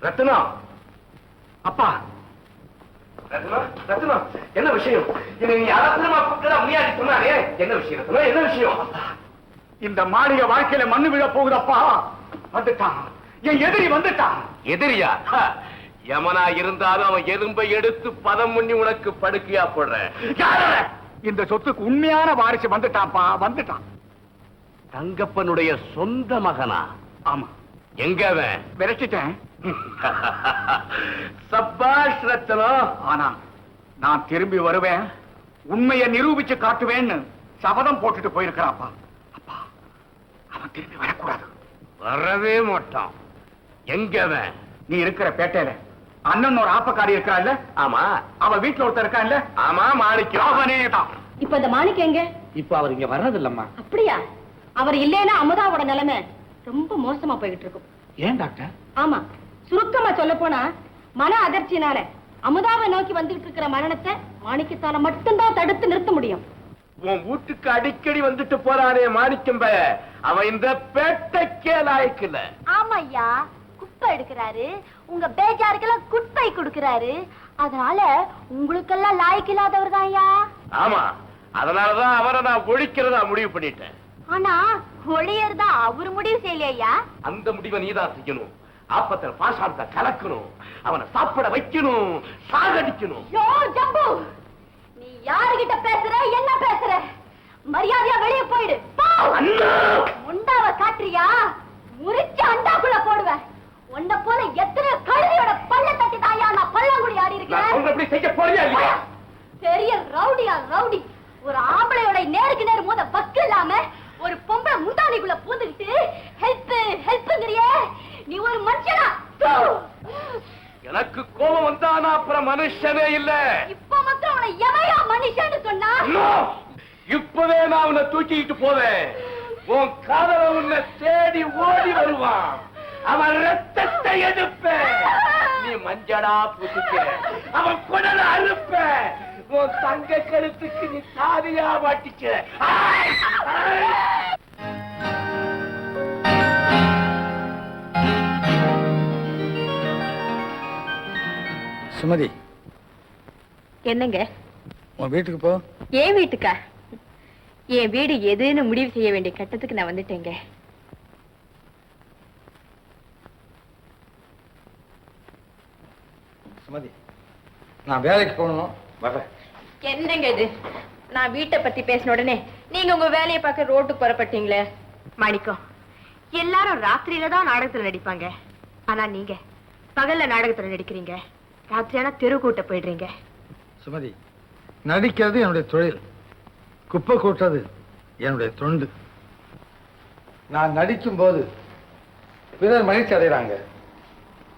ரத்னா, அப்பா, ரத்னா, ரத்னா, என்ன விஷயம்? நீ யாராத்திரமா கூப்பிட்டா முனியாடி சொன்னாரே, என்ன விஷயம் ரத்னா, என்ன விஷயம்? இந்த மாளிகை வாழ்க்கையில மண்ணு விழ போகுதப்பா. வந்துட்டான், என் எதிரி வந்துட்டான். எதிரியா? யமனா இருந்தாலும் அவன் எறும்பை எடுத்து பதம் பண்ணி உனக்கு படுக்கையா போடுற. இந்த சொத்துக்கு உண்மையான வாரிசு வந்துட்டான்ப்பா, வந்துட்டான். தங்கப்பனுடைய சொந்த மகனா? ஆமா. எங்க அவன்? விரட்டிட்டேன். சப்பாஷ் ரத்னம். ஆனா நான் திரும்பி வருவேன், உண்மையை நிரூபிச்சு காட்டுவேன்னு சபதம் போட்டுட்டு போயிருக்கிறாப்பா. அப்பா, அவன் திரும்பி வரக்கூடாது. வரவே மாட்டான். எங்க அவன்? நீ இருக்கிற பேட்டையில அண்ணன் ஒரு ஆப்பக்காரி இருக்கா? ஆமா. அவ வீட்டுல ஒருத்தர் இருக்கா? ஆமா, மாணிக்கம். அவனே தான். இப்ப இந்த மாணிக்கம் எங்க? இப்ப அவர் இங்க வர்றது இல்லம்மா. அப்படியா? அவர் இல்லைன்னா அமுதாவோட நிலைமை ரொம்ப மோசமா போய்கிட்டு இருக்கும். ஏன் டாக்டர்? ஆமா, சுருக்கமா சொல்ல போனா மன அதிர்ச்சியினால அமுதாவை நோக்கி வந்துகிட்டு இருக்கிற மரணத்தை மாணிக்கத்தால மட்டும்தான் தடுத்து நிறுத்த முடியும். உன் வீட்டுக்கு அடிக்கடி வந்துட்டு போறானே மாணிக்கம் பய, அவன் இந்த பேட்டைக்கே லாய்க்கல. ஆமா ஐயா, குப்பை எடுக்கிறாரு, உங்க பேஜாருக்கெல்லாம் குப்பை கொடுக்கிறாரு. அதனால உங்களுக்கெல்லாம் லாய்க்கில்லாதவர் தான் ஐயா. ஆமா, அதனாலதான் அவரை நான் ஒழிக்கிறதா முடிவு பண்ணிட்டேன். ஆனா ஒளியர்தா அவரு முடிவு செய்யலையா? அந்த முடிவை நீதான் செய்யணும். ஆப்பத்தில் பாசாரத்தை கலக்கணும், அவனை சாப்பிட வைக்கணும், சாகடிக்கணும். ஜம்பு, நீ யாருகிட்ட பேசுற, என்ன பேசுற? மரியாதையா வெளியே போயிடு. முண்டாவ காட்டுறியா? முறிச்சு அண்டாக்குள்ள போடுவேன். உன்ன போல எத்தனை கழுதியோட பல்ல தட்டி தாயா நான் பல்லாங்குடி ஆடி இருக்கேன். பெரிய ரவுடியா ரவுடி. ஒரு ஆம்பளையோட நேருக்கு நேர் மோத பக்கு இல்லாம ஒரு பொம்பளை முந்தானிக்குள்ள பூந்துக்கிட்டு ஹெல்ப் ஹெல்ப்ங்கறியே. நீ ஒரு மனுஷனா? எனக்கு கோபம் வந்தானா அப்புறம் மனுஷனே இல்ல. இப்ப மாத்திரம் அவனை எவையா மனுஷன்னு சொன்னா? இப்பவே நான் உன்னை தூக்கிட்டு போவேன். உன் காதல உன்னை தேடி ஓடி வருவான். அவன் ரத்தத்தை எடுப்ப, நீ மஞ்சடா புதிக்க, அவன் குடல அறுப்ப, உன் தங்க கழுத்துக்கு நீ சாதியா மாட்டிக்க. சுமதி, என்னங்க? உன் வீட்டுக்கு போ. ஏன் வீட்டுக்கா? என் வீடு எதுன்னு முடிவு செய்ய வேண்டிய கட்டத்துக்கு நான் வந்துட்டேங்க. சுமதி, நான் வேலைக்கு போகணும், வர்றேன். என்னங்க இது? நான் வீட்டை பத்தி பேசின உடனே நீங்க உங்க வேலையை பார்க்க ரோட்டுக்கு புறப்பட்டீங்களே. மாணிக்கம், எல்லாரும் ராத்திரியில தான் நாடகத்துல நடிப்பாங்க. ஆனா நீங்க பகல்ல நாடகத்துல நடிக்கிறீங்க. ராத்திரியான தெரு கூட்ட போயிடுறீங்க. சுமதி, நடிக்கிறது என்னுடைய தொழில், குப்பை கூட்டுறது என்னுடைய தொண்டு. நான் நடிக்கும் போது பிறர் மகிழ்ச்சி அடைகிறாங்க,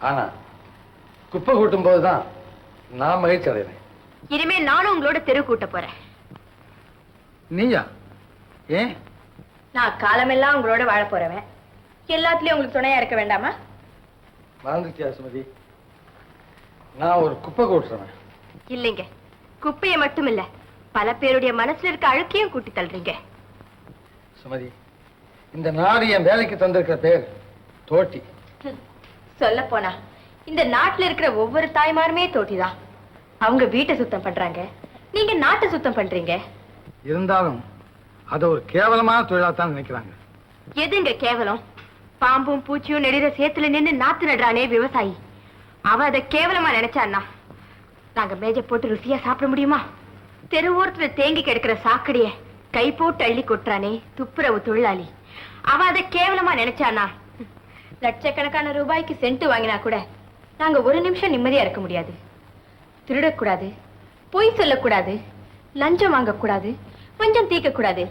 ஆனா குப்பை கூட்டும் போதுதான் நான் மகிழ்ச்சி அடைகிறேன். இனிமே நானும் உங்களோட தெரு கூட்ட போறேன். நீயா? ஏன்? நான் காலமெல்லாம் உங்களோட வாழ போறவன். எல்லாத்துலயும் உங்களுக்கு துணையா இருக்க வேண்டாமா? மறந்துட்டியா சுமதி? நான் ஒரு குப்பை கூட்டுறேன். இல்லைங்க, குப்பையை மட்டும் இல்ல, பல பேருடைய மனசுல இருக்க அழுக்கையும் கூட்டி தள்ளுறீங்க. சுமதி, இந்த நாடு என் வேலைக்கு தந்திருக்கிற பேர் தோட்டி. சொல்ல போனா இந்த நாட்டுல இருக்கிற ஒவ்வொரு தாய்மாருமே தோட்டிதான். அவங்க வீட்டை சுத்தம் பண்றாங்க, நீங்க நாட்டை சுத்தம் பண்றீங்க. இருந்தாலும் அதை ஒரு கேவலமான தொழிலாத்தான் நினைக்கிறாங்க. எதுங்க கேவலம்? பாம்பும் பூச்சியும் நெடிற சேத்துல நின்று நாத்து நடுறானே விவசாயி, அவ அதை கேவலமா நினைச்சான்னா நாங்க மேஜை போட்டு ருசியா சாப்பிட முடியுமா? தெருவோரத்துல தேங்கி கிடக்கிற சாக்கடைய கை போட்டு அள்ளி கொட்டுறானே துப்புரவு தொழிலாளி, அவ அதை கேவலமா நினைச்சானா லட்சக்கணக்கான ரூபாய்க்கு சென்ட் வாங்கினா கூட நாங்க ஒரு நிமிஷம் நிம்மதியா இருக்க முடியாது. திருடக்கூடாது, பொய் சொல்லக்கூடாது, லஞ்சம் வாங்கக்கூடாது, கொஞ்சம் தீக்க கூடாது.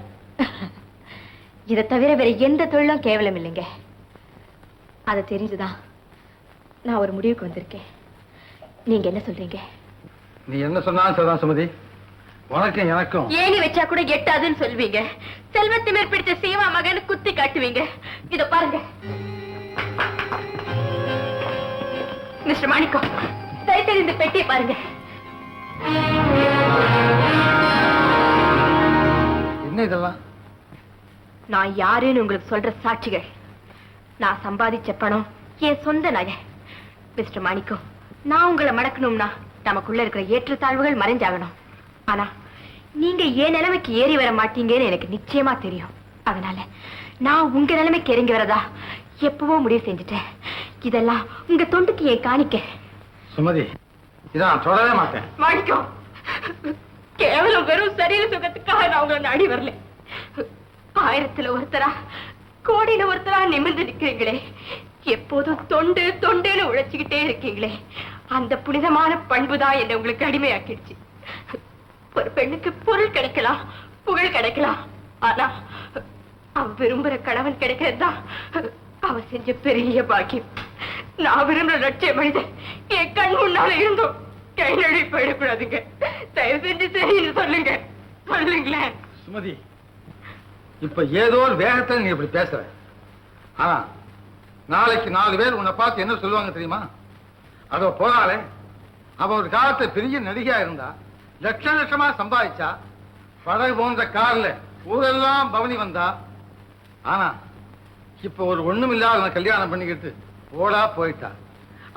இதை தவிர வேற எந்த தொழிலும் கேவலம் இல்லைங்க. அதை தெரிஞ்சுதான் நான் ஒரு முடிவுக்கு வந்திருக்கேன். நீங்க என்ன சொல்றீங்க? நீ என்ன சொன்னாலும் சரிதான் சுமதி. உனக்கும் எனக்கும் ஏணி வச்சா கூட எட்டாதுன்னு சொல்வீங்க. செல்வத்தை மேற்பிடித்த சீமா மகன் குத்தி காட்டுவீங்க. இத பாருங்க மிஸ்டர் மாணிக்கம், தயவு இந்த பெட்டியை பாருங்க. என்ன இதெல்லாம்? நான் யாருன்னு உங்களுக்கு சொல்ற சாட்சிகள். நான் சம்பாதிச்ச பணம் என் சொந்த நகை. மிஸ்டர் மாணிக்கம், நான் உங்களை மடக்கணும்னா நமக்குள்ள இருக்கிற ஏற்றத்தாழ்வுகள் மறைஞ்சாகணும். ஆனா நீங்க என் நிலைமைக்கு ஏறி வர மாட்டீங்கன்னு எனக்கு நிச்சயமா தெரியும். அதனால நான் உங்க நிலைமைக்கு இறங்கி வரதா எப்பவோ முடிவு செஞ்சுட்டேன். இதெல்லாம் உங்க தொண்டுக்கு என் காணிக்க. சுமதி, இதை நான் தொடவே மாட்டேன். மாணிக்கம், கேவலம் வெறும் சரீர சுகத்துக்காக நான் உங்களை நாடி வரல. 1000ல் ஒருத்தரா, கோடியில ஒருத்தரா நிமிர்ந்து நிக்கிறீங்களே, எப்போதும் தொண்டு தொண்டுன்னு உழைச்சுக்கிட்டே இருக்கீங்களே, அந்த புனிதமான பண்புதான் என்ன உங்களுக்கு அடிமையாக்கிடுச்சு. ஒரு பெண்ணுக்கு பொருள் கிடைக்கலாம், புகழ் கிடைக்கலாம், ஆனா அவ விரும்புற கணவன் கிடைக்கிறதுதான் அவ செஞ்ச பெரிய பாக்கியம். நான் விரும்புற லட்சிய மனிதன் என் கண் முன்னால இருந்தோம் கை நழுவி போயிடக்கூடாதுங்க. தயவு செஞ்சு சரின்னு சொல்லுங்க, சொல்லுங்களேன். சுமதி, இப்ப ஏதோ ஒரு வேகத்துல நீ இப்படி பேசுற. ஆனா நாளைக்கு 4 பேர் உன்னை பார்த்து என்ன சொல்லுவாங்க தெரியுமா? அதோ போனாலே அவ ஒரு காலத்துல பெரிய நடிகையா இருந்தா, லட்சம் லட்சமா சம்பாதிச்சா, படகு போன்ற கார்ல ஊரெல்லாம் பவனி வந்தா. ஆனா இப்ப ஒரு ஒண்ணுமில்லாத கல்யாணம் பண்ணிக்கிட்டு ஓடா போயிட்டா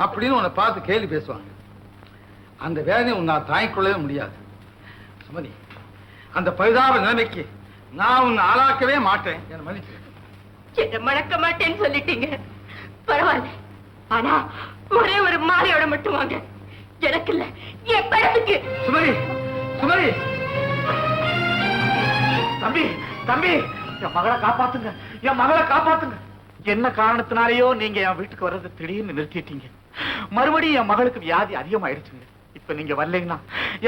அப்படின்னு உன்னை பார்த்து கேள்வி பேசுவாங்க. அந்த வேதனை உன்னால் தாங்கிக் கொள்ளவே முடியாது. சுமதி, அந்த பரிதாப நிலைமைக்கு நான் உன்னை ஆளாக்கவே மாட்டேன். என்ன மன்னிச்சு. என்ன மணக்க மாட்டேன்னு சொல்லிட்டீங்க, பரவாயில்ல. ஆனா ஒரே ஒரு மாலையோட மட்டும் வாங்க, எனக்கு இல்ல என் படத்துக்கு. சுமதி, சுமதி, தம்பி, தம்பி, என் மகளை காப்பாத்துங்க, என் மகளை காப்பாத்துங்க. என்ன காரணத்தினாலேயோ நீங்க என் வீட்டுக்கு வர்றது திடீர்னு நிறுத்திட்டீங்க. மறுபடியும் என் மகளுக்கு வியாதி அதிகமாயிடுச்சுங்க. இப்ப நீங்க வரலைங்கன்னா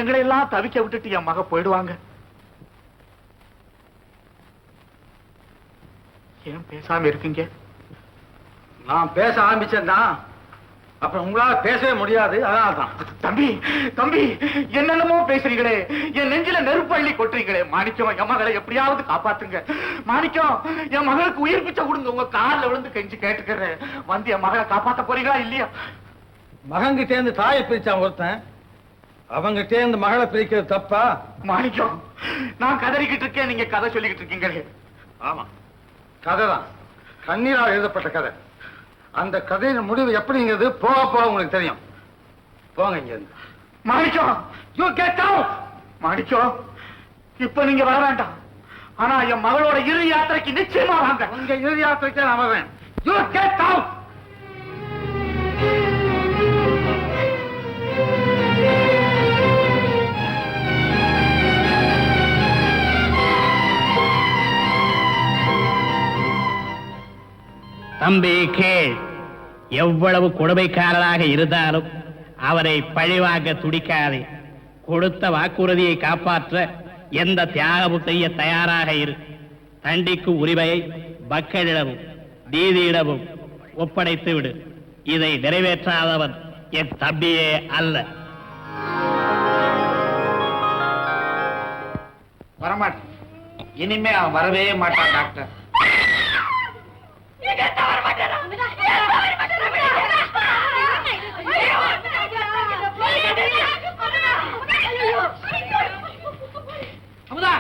எங்களை எல்லாம் தவிக்க விட்டுட்டு என் மக போயிடுவாங்க. ஏன் பேசாம இருக்கீங்க? நான் பேச ஆரம்பிச்சேன்னா அப்புறம் உங்களால பேசவே முடியாது. அதனால்தான். தம்பி, தம்பி, என்னென்னமோ பேசுறீங்களே, என் நெஞ்சில நெருப்பு அள்ளி கொட்டுறீங்களே. மாணிக்கம், என் மகளை எப்படியாவது காப்பாத்துங்க. மாணிக்கம், என் மகளுக்கு உயிர் பிச்சை கொடுங்க. உங்க காலில் விழுந்து கெஞ்சி கேட்டுக்கிறேன். வந்து என் மகளை காப்பாத்த போறீங்களா இல்லையா? மகன்கிட்ட இருந்து தாயை பிரிச்சான் ஒருத்தன், அவங்கிட்ட இருந்து மகளை பிரிக்கிறது தப்பா? மாணிக்கம், நான் கதறிக்கிட்டு இருக்கேன், நீங்க கதை சொல்லிக்கிட்டு இருக்கீங்களே. ஆமா, கதைதான். கண்ணீரால் எழுதப்பட்ட கதை. அந்த கதையின் முடிவு எப்படிங்கிறது போக போக உங்களுக்கு தெரியும். போங்க இங்க இருந்து. மாணிக்கம், யூ கெட் அவுட். மாணிக்கம், இப்ப நீங்க வர வேண்டாம். ஆனா என் மகளோட இறுதி யாத்திரைக்கு நிச்சயமா வாங்க. உங்க இறுதி யாத்திரைக்கு நான் வரேன். You get out. தம்பி கேள், எவ்வளவு கொடுமைக்காரராக இருந்தாலும் அவரை பழிவாங்க துடிக்காதே. கொடுத்த வாக்குறுதியை காப்பாற்ற எந்த தியாகமும் செய்ய தயாராக இரு. தண்டிக்கு உரிமையை மக்களிடமும் நீதியிடமும் ஒப்படைத்து விடு. இதை நிறைவேற்றாதவன் என் தம்பியே அல்ல. வரமாட்டேன். இனிமே அவன் வரவே மாட்டான் டாக்டர். அமுதா,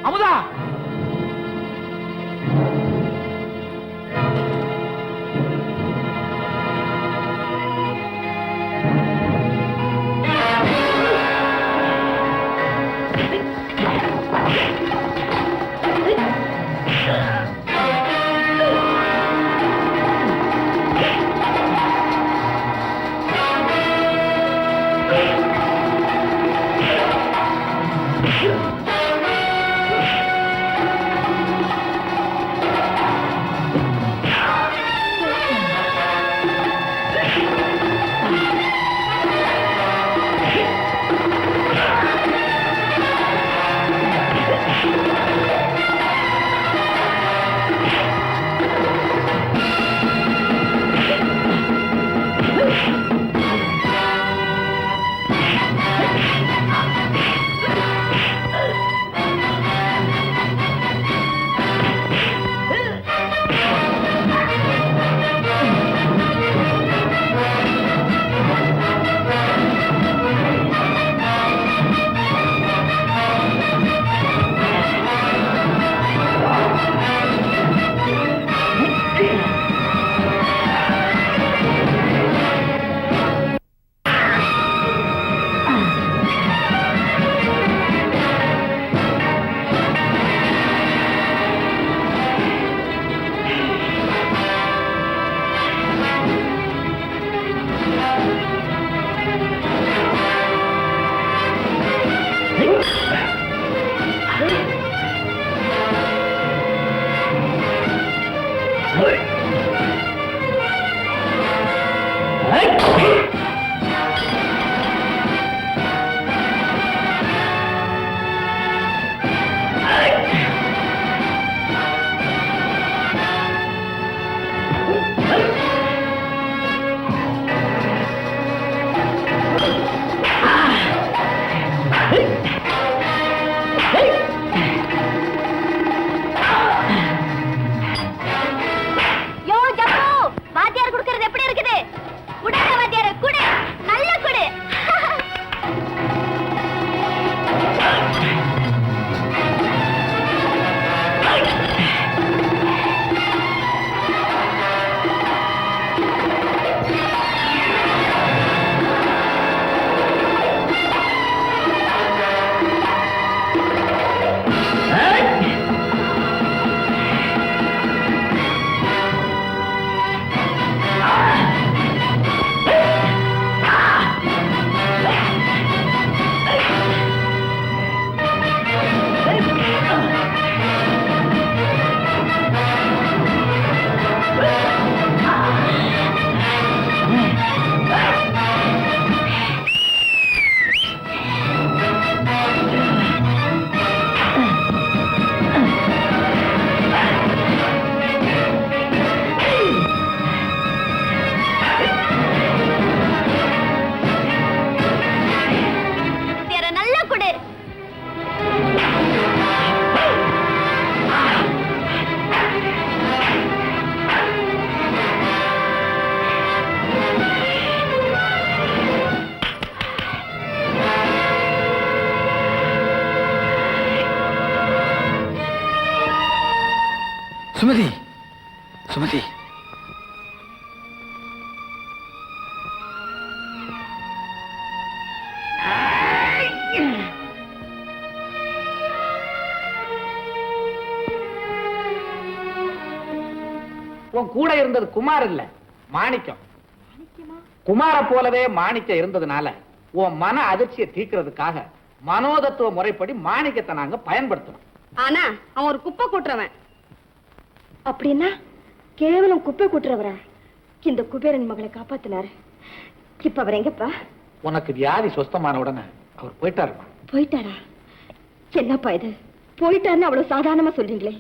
அமுதா, யோ ஜப்பு, வாத்தியார் குடுக்கறது எப்படி இருக்குது? குடுங்க வாத்தியார், குடு, நல்ல குடு. சுமதி, சுமதி, உன் கூட இருந்தது குமார் இல்ல, மாணிக்கம். குமார போலவே மாணிக்கம் இருந்ததுனால உன் மன அதிர்ச்சியை தீர்க்கிறதுக்காக மனோதத்துவ முறைப்படி மாணிக்கத்தை நாங்க பயன்படுத்தணும். ஆனா அவன் ஒரு குப்பை கூட்டுறவன். அப்படின்னா கேவலம் குப்பை கூட்டுறவரா இந்த குபேரன் மகளை காப்பாத்தினாரு? இப்ப அவர் எங்கப்பா? உனக்கு வியாதி சொஸ்தமான உடனே அவர் போயிட்டாருமா. போயிட்டாரா? என்னப்பா இது, போயிட்டாருன்னு அவ்வளவு சாதாரணமா சொல்றீங்களே.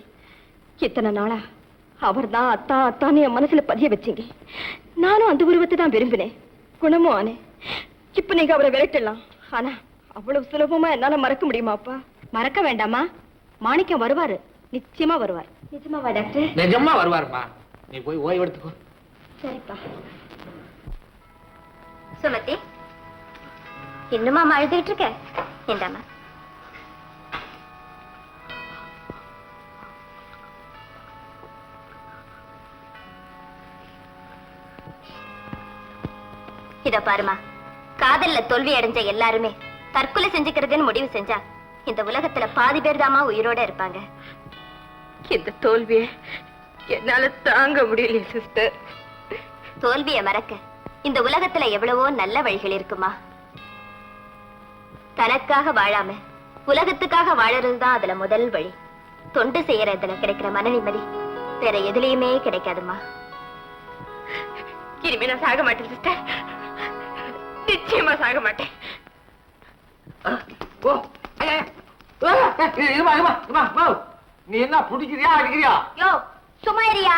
இத்தனை நாளா அவர் தான் அத்தா அத்தான்னு என் மனசுல பதிய வச்சீங்க. நானும் அந்த உருவத்தை தான் விரும்பினேன், குணமும் ஆனேன். இப்ப நீங்க அவரை விரட்டலாம், ஆனா அவ்வளவு சுலபமா என்னால மறக்க முடியுமாப்பா? மறக்க வேண்டாமா, மாணிக்கம் வருவாரு, நிச்சயமா வருவார். நிஜமாவா டாக்டர்? நிஜமா வருவாருமா, நீ போய் ஓய்வு எடுத்துக்கோ. சரிப்பா. சுமதி, இன்னுமா அழுதுகிட்டு இருக்க? இந்தாமா. இத பாருமா, காதல்ல தோல்வி அடைஞ்ச எல்லாருமே தற்கொலை செஞ்சுக்கிறதுன்னு முடிவு செஞ்சா இந்த உலகத்துல பாதி பேர் தாமா உயிரோட இருப்பாங்க. இந்த தோல்வியை என்னால தாங்க முடியல சிஸ்டர். தோல்வியை மறக்க இந்த உலகத்துல எவ்வளவோ நல்ல வழிகள் இருக்குமா. தனக்காக வாழாம உலகத்துக்காக வாழறதுதான் அதுல முதல் வழி. தொண்டு செய்யறதுல கிடைக்கிற மன நிம்மதி வேற எதுலயுமே கிடைக்காதுமா. இனிமே நான் சாக மாட்டேன் சிஸ்டர், நிச்சயமா சாக மாட்டேன். நீ என்ன புடிக்கிறியா அடிக்கிறியா? யோ சும்மா இருயா.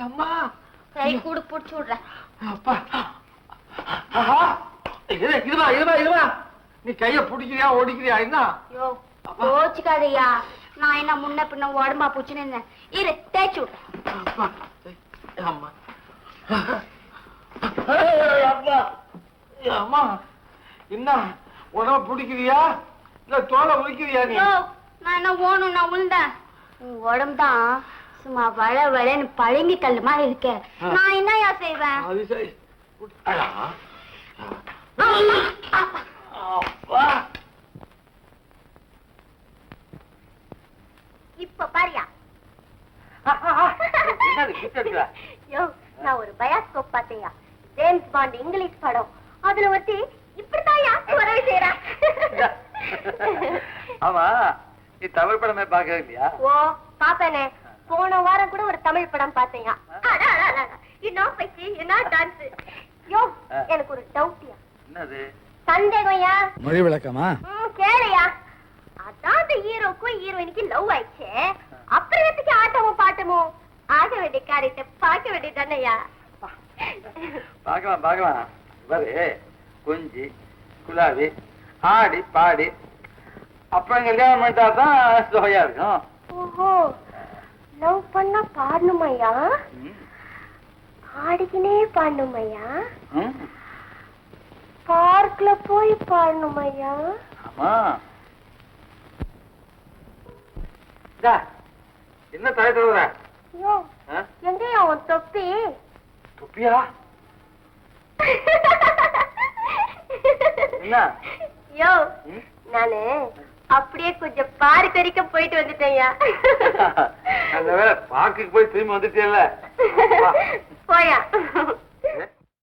அம்மா கை கூடு புடிச்சு விடுறேன். நீ கைய புடிக்கிறியா ஓடிக்கிறியா? என்ன யோ கோச்சுக்காதையா, நான் என்ன முன்ன பின்ன உடம்பா பூச்சுன்னு இரு தேய்ச்சு விடுறேன். அம்மா என்ன உடம்ப பிடிக்கிறியா இல்ல தோலை உரிக்கிறியா? நீ நான் என்ன ஓணும், நான் உளுந்தேன். உன் உடம்புதான் சும்மா வள வளன்னு பழங்கி கல்லு மாதிரி இருக்க. நான் என்னயா செய்வேன்? அது சரி. இப்ப பாரியா. யோ நான் ஒரு பயாஸ்கோப் பார்த்தேயா, ஜேம்ஸ் பாண்ட் இங்கிலீஷ் படம். அதுல ஒருத்தி இப்படித்தாயா வரவே செய்யறா. ஆமா, நீ தமிழ் படமே பாக்கவே இல்லையா? ஓ பாப்பேனே, போன வாரம் கூட ஒரு தமிழ் படம் பார்த்தேன். என்ன பைச்சி, என்ன டான்ஸ். யோ, எனக்கு ஒரு டவுட்யா. என்னது சந்தேகம்யா? மொழி விளக்கமா? கேளையா. அதான் அந்த ஹீரோக்கும் ஹீரோயினுக்கு லவ் ஆயிடுச்சு. அப்புறம் எதுக்கு ஆட்டமும் பாட்டமும்? ஆக வேண்டிய காரியத்தை பார்க்க வேண்டியதானயா? பார்க்கலாம் பார்க்கலாம். பாரு, கொஞ்சி குலாவி ஆடி பாடி அப்புறம் கல்யாணம் பண்ணிட்டா தான் சுவையா இருக்கும். ஓஹோ, லவ் பண்ணா பாடணுமையா? ஆடிக்கினே பாடணுமையா? பார்க்ல போய் பாடணுமையா? ஆமா. என்ன தலை தருவ? யோ, எங்கயா உன் தொப்பி? தொப்பியா? என்ன? யோ, நானு அப்படியே கொஞ்சம் பார்க் வரைக்கும் போயிட்டு வந்துட்டேன்யா. அந்த வேலை பார்க்குக்கு போய் திரும்பி வந்துட்டேன்ல. போயா.